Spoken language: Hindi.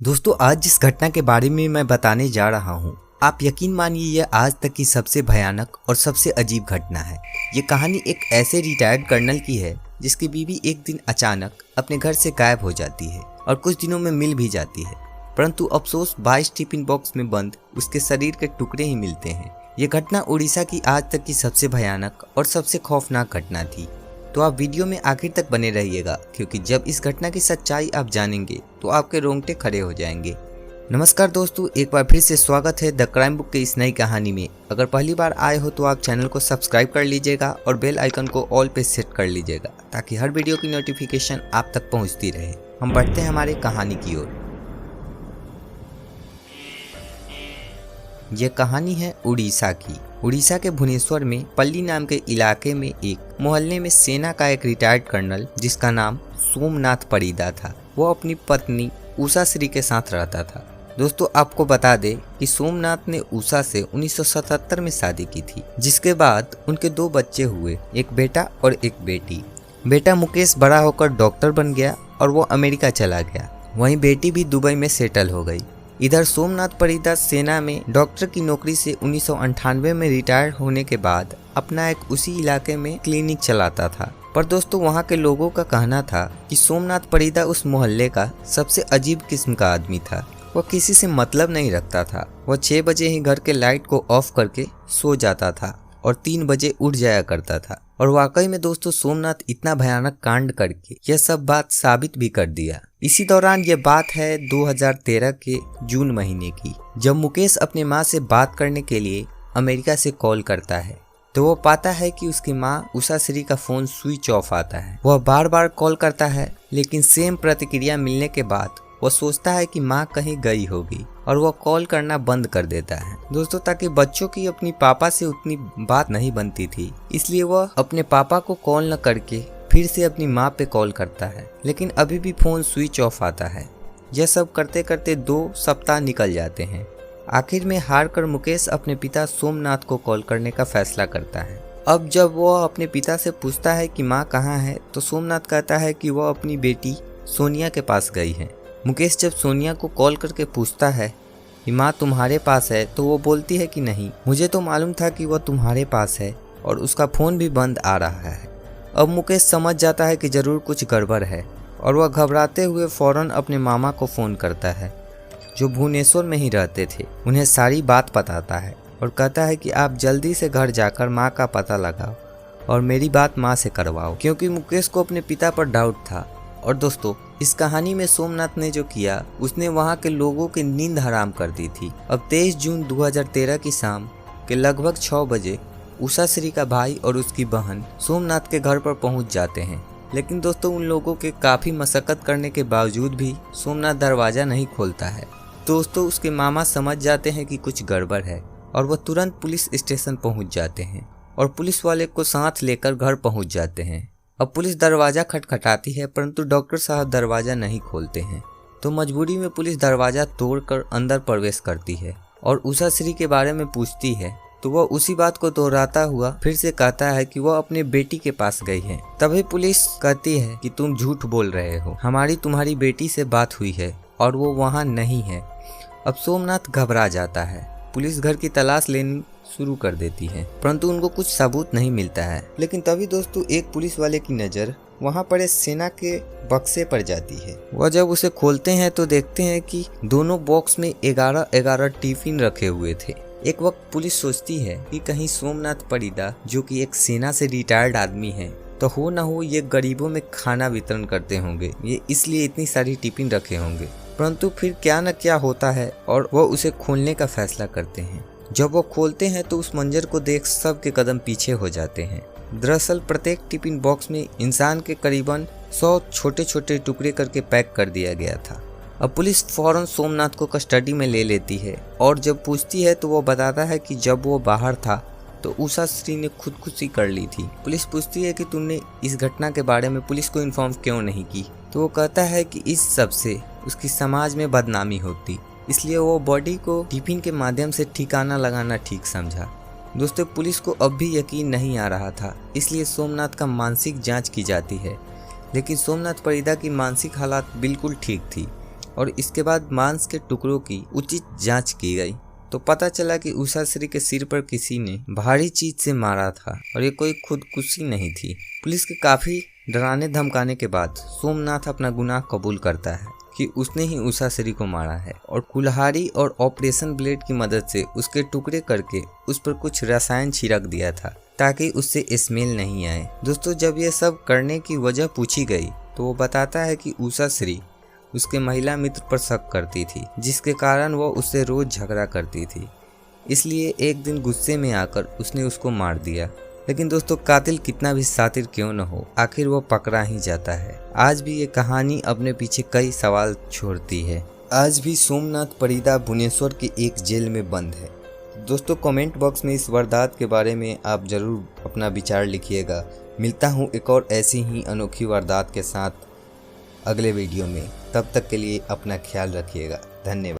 दोस्तों, आज जिस घटना के बारे में मैं बताने जा रहा हूँ, आप यकीन मानिए यह आज तक की सबसे भयानक और सबसे अजीब घटना है। ये कहानी एक ऐसे रिटायर्ड कर्नल की है जिसकी बीवी एक दिन अचानक अपने घर से गायब हो जाती है और कुछ दिनों में मिल भी जाती है, परंतु अफसोस 22 टिफिन बॉक्स में बंद उसके शरीर के टुकड़े ही मिलते हैं। ये घटना उड़ीसा की आज तक की सबसे भयानक और सबसे खौफनाक घटना थी। तो आप वीडियो में आखिर तक बने रहिएगा, क्योंकि जब इस घटना की सच्चाई आप जानेंगे तो आपके रोंगटे खड़े हो जाएंगे। नमस्कार दोस्तों, एक बार फिर से स्वागत है द क्राइम बुक के इस नई कहानी में। अगर पहली बार आए हो तो आप चैनल को सब्सक्राइब कर लीजिएगा और बेल आइकन को ऑल पे सेट कर लीजिएगा, ताकि हर वीडियो की नोटिफिकेशन आप तक पहुंचती रहे। हम बढ़ते हैं हमारे कहानी की ओर। यह कहानी है उड़ीसा की। उड़ीसा के भुवनेश्वर में पल्ली नाम के इलाके में एक मोहल्ले में सेना का एक रिटायर्ड कर्नल जिसका नाम सोमनाथ परिदा था, वो अपनी पत्नी उषा श्री के साथ रहता था। दोस्तों, आपको बता दें कि सोमनाथ ने उषा से 1977 में शादी की थी, जिसके बाद उनके 2 बच्चे हुए, एक बेटा और एक बेटी। बेटा मुकेश बड़ा होकर डॉक्टर बन गया और वो अमेरिका चला गया। वहीं बेटी भी दुबई में सेटल हो गई। इधर सोमनाथ परिदा सेना में डॉक्टर की नौकरी से 1998 में रिटायर होने के बाद अपना एक उसी इलाके में क्लिनिक चलाता था। पर दोस्तों, वहाँ के लोगों का कहना था कि सोमनाथ परिदा उस मोहल्ले का सबसे अजीब किस्म का आदमी था। वह किसी से मतलब नहीं रखता था। वह 6 बजे ही घर के लाइट को ऑफ करके सो जाता था और 3 बजे उठ जाया करता था। और वाकई में दोस्तों, सोमनाथ इतना भयानक कांड करके यह सब बात साबित भी कर दिया। इसी दौरान यह बात है 2013 के जून महीने की, जब मुकेश अपने माँ से बात करने के लिए अमेरिका से कॉल करता है, तो वो पाता है कि उसकी माँ उषा श्री का फोन स्विच ऑफ आता है। वह बार बार कॉल करता है, लेकिन सेम प्रतिक्रिया मिलने के बाद वह सोचता है कि माँ कहीं गई होगी और वह कॉल करना बंद कर देता है। दोस्तों, ताकि बच्चों की अपनी पापा से उतनी बात नहीं बनती थी, इसलिए वह अपने पापा को कॉल न करके फिर से अपनी माँ पे कॉल करता है, लेकिन अभी भी फोन स्विच ऑफ आता है। यह सब करते करते 2 सप्ताह निकल जाते हैं। आखिर में हार कर मुकेश अपने पिता सोमनाथ को कॉल करने का फैसला करता है। अब जब वह अपने पिता से पूछता है कि माँ कहाँ है, तो सोमनाथ कहता है कि वह अपनी बेटी सोनिया के पास गई है। मुकेश जब सोनिया को कॉल करके पूछता है कि माँ तुम्हारे पास है, तो वो बोलती है कि नहीं, मुझे तो मालूम था कि वह तुम्हारे पास है और उसका फ़ोन भी बंद आ रहा है। अब मुकेश समझ जाता है कि ज़रूर कुछ गड़बड़ है और वह घबराते हुए फ़ौरन अपने मामा को फ़ोन करता है, जो भुवनेश्वर में ही रहते थे। उन्हें सारी बात बताता है और कहता है कि आप जल्दी से घर जाकर माँ का पता लगाओ और मेरी बात माँ से करवाओ, क्योंकि मुकेश को अपने पिता पर डाउट था। और दोस्तों, इस कहानी में सोमनाथ ने जो किया, उसने वहाँ के लोगों की नींद हराम कर दी थी। अब 23 जून 2013 की शाम के लगभग 6 बजे उषा श्री का भाई और उसकी बहन सोमनाथ के घर पर पहुँच जाते हैं। लेकिन दोस्तों, उन लोगों के काफ़ी मशक्कत करने के बावजूद भी सोमनाथ दरवाज़ा नहीं खोलता है। दोस्तों, उसके मामा समझ जाते हैं कि कुछ गड़बड़ है और वह तुरंत पुलिस स्टेशन पहुँच जाते हैं और पुलिस वाले को साथ लेकर घर पहुँच जाते हैं। अब पुलिस दरवाज़ा खटखटाती है, परंतु डॉक्टर साहब दरवाज़ा नहीं खोलते हैं। तो मजबूरी में पुलिस दरवाज़ा तोड़कर अंदर प्रवेश करती है और उषा श्री के बारे में पूछती है, तो वह उसी बात को दोहराता हुआ फिर से कहता है कि वह अपने बेटी के पास गई है। तभी पुलिस कहती है कि तुम झूठ बोल रहे हो, हमारी तुम्हारी बेटी से बात हुई है और वो वहाँ नहीं है। अब सोमनाथ घबरा जाता है। पुलिस घर की तलाश लेनी शुरू कर देती है, परंतु उनको कुछ सबूत नहीं मिलता है। लेकिन तभी दोस्तों, एक पुलिस वाले की नज़र वहाँ पड़े सेना के बक्से पर जाती है। वह जब उसे खोलते हैं तो देखते हैं कि दोनों बॉक्स में 11 टिफिन रखे हुए थे। एक वक्त पुलिस सोचती है कि कहीं सोमनाथ परिदा, जो कि एक सेना से रिटायर्ड आदमी है, तो हो ना हो ये गरीबों में खाना वितरण करते होंगे, ये इसलिए इतनी सारी टिफिन रखे होंगे। परंतु फिर क्या न क्या होता है और वह उसे खोलने का फैसला करते हैं। जब वो खोलते हैं तो उस मंजर को देख सबके कदम पीछे हो जाते हैं। दरअसल प्रत्येक टिफिन बॉक्स में इंसान के करीबन 100 छोटे छोटे टुकड़े करके पैक कर दिया गया था। अब पुलिस फौरन सोमनाथ को कस्टडी में ले लेती है और जब पूछती है तो वो बताता है कि जब वो बाहर था तो उषा श्री ने खुदकुशी कर ली थी। पुलिस पूछती है कि तुमने इस घटना के बारे में पुलिस को इन्फॉर्म क्यों नहीं की, तो वो कहता है कि इस सब से उसकी समाज में बदनामी होती, इसलिए वो बॉडी को टिफिन के माध्यम से ठिकाना लगाना ठीक समझा। दोस्तों, पुलिस को अब भी यकीन नहीं आ रहा था, इसलिए सोमनाथ का मानसिक जांच की जाती है। लेकिन सोमनाथ परिदा की मानसिक हालात बिल्कुल ठीक थी। और इसके बाद मांस के टुकड़ों की उचित जांच की गई तो पता चला कि उषाश्री के सिर पर किसी ने भारी चीज से मारा था और ये कोई खुदकुशी नहीं थी। पुलिस के काफी डराने धमकाने के बाद सोमनाथ अपना गुनाह कबूल करता है कि उसने ही उषाश्री को मारा है और कुल्हाड़ी और ऑपरेशन ब्लेड की मदद से उसके टुकड़े करके उस पर कुछ रसायन छिड़क दिया था ताकि उससे स्मेल नहीं आए। दोस्तों, जब ये सब करने की वजह पूछी गई तो वो बताता है कि उषाश्री उसके महिला मित्र पर शक करती थी, जिसके कारण वो उससे रोज झगड़ा करती थी। इसलिए एक दिन गुस्से में आकर उसने उसको मार दिया। लेकिन दोस्तों, कातिल कितना भी शातिर क्यों न हो, आखिर वो पकड़ा ही जाता है। आज भी ये कहानी अपने पीछे कई सवाल छोड़ती है। आज भी सोमनाथ परीदा भुवनेश्वर के एक जेल में बंद है। दोस्तों, कमेंट बॉक्स में इस वारदात के बारे में आप जरूर अपना विचार लिखिएगा। मिलता हूँ एक और ऐसी ही अनोखी वारदात के साथ अगले वीडियो में। तब तक के लिए अपना ख्याल रखिएगा। धन्यवाद।